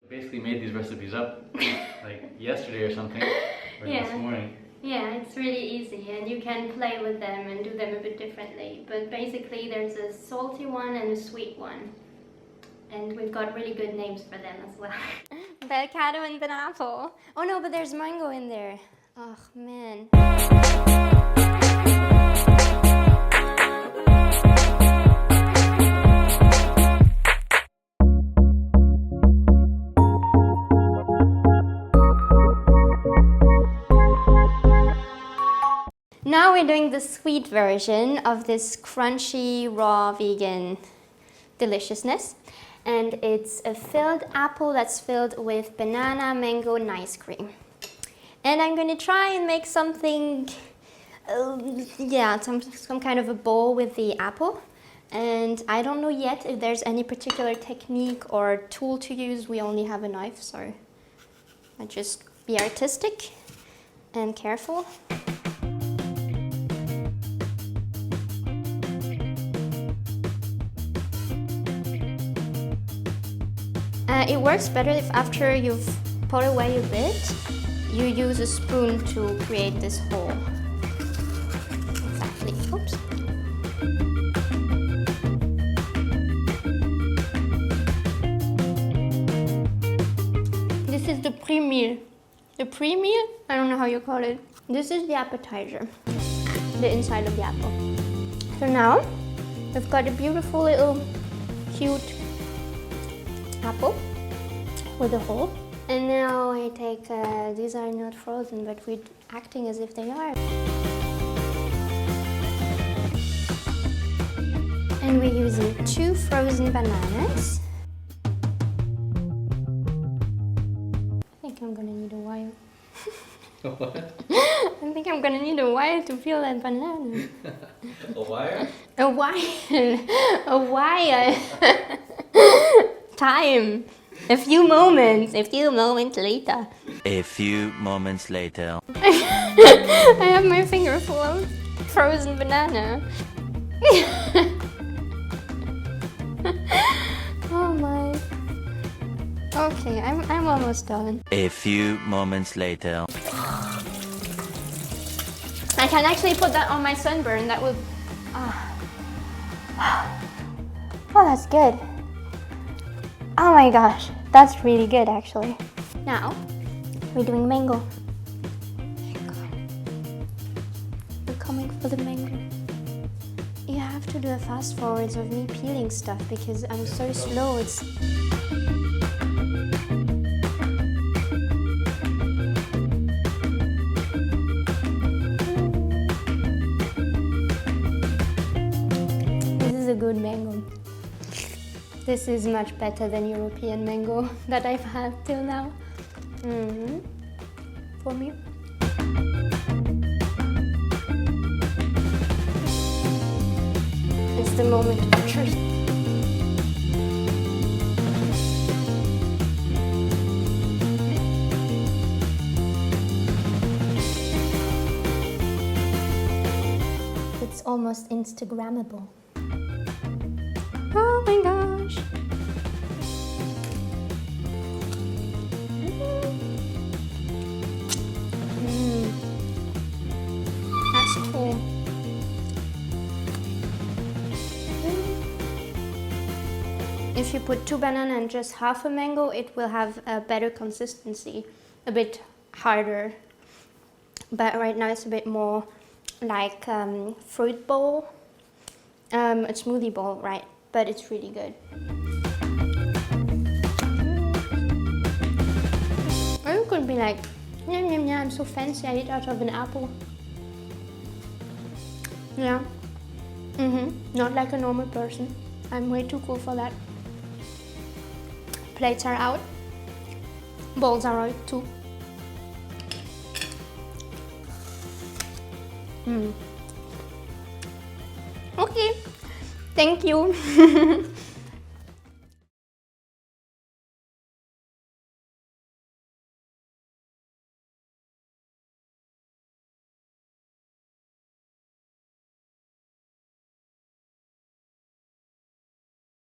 Basically made these recipes up like yesterday or something, or this morning. Yeah, it's really easy and you can play with them and do them a bit differently. But basically there's a salty one and a sweet one. And we've got really good names for them as well. Avocado and pineapple. Oh no, but there's mango in there. Oh man. Now we're doing the sweet version of this crunchy, raw, vegan deliciousness. And it's a filled apple that's filled with banana, mango, Nicecream. And I'm going to try and make something, some kind of a bowl with the apple. And I don't know yet if there's any particular technique or tool to use. We only have a knife, so I just be artistic and careful. It works better if after you've put away a bit, you use a spoon to create this hole. Exactly. Oops. This is the pre-meal. The pre-meal? I don't know how you call it. This is the appetizer, the inside of the apple. So now, we've got a beautiful little cute apple with a hole. And now I take, these are not frozen, but we're acting as if they are. And we're using 2 frozen bananas. I think I'm gonna need a while. What? I think I'm gonna need a while to peel that banana. A wire? A while. A while. Time. A few moments later. A few moments later. I have my finger full of frozen banana. Oh my. Okay, I'm almost done. A few moments later. I can actually put that on my sunburn. That would. Oh, that's good. Oh my gosh, that's really good actually. Now, we're doing mango. We're coming for the mango. You have to do a fast forwards of me peeling stuff because I'm so slow. This is a good mango. This is much better than European mango that I've had till now. For me. It's the moment of truth. It's almost Instagrammable. Oh my gosh. That's cool. If you put 2 bananas and just half a mango, it will have a better consistency, a bit harder. But right now it's a bit more like fruit bowl, a smoothie bowl, right? But it's really good. Or you could be like, yum, yum, yum, I'm so fancy, I eat out of an apple. Yeah. Not like a normal person. I'm way too cool for that. Plates are out. Bowls are out too. Okay. Thank you.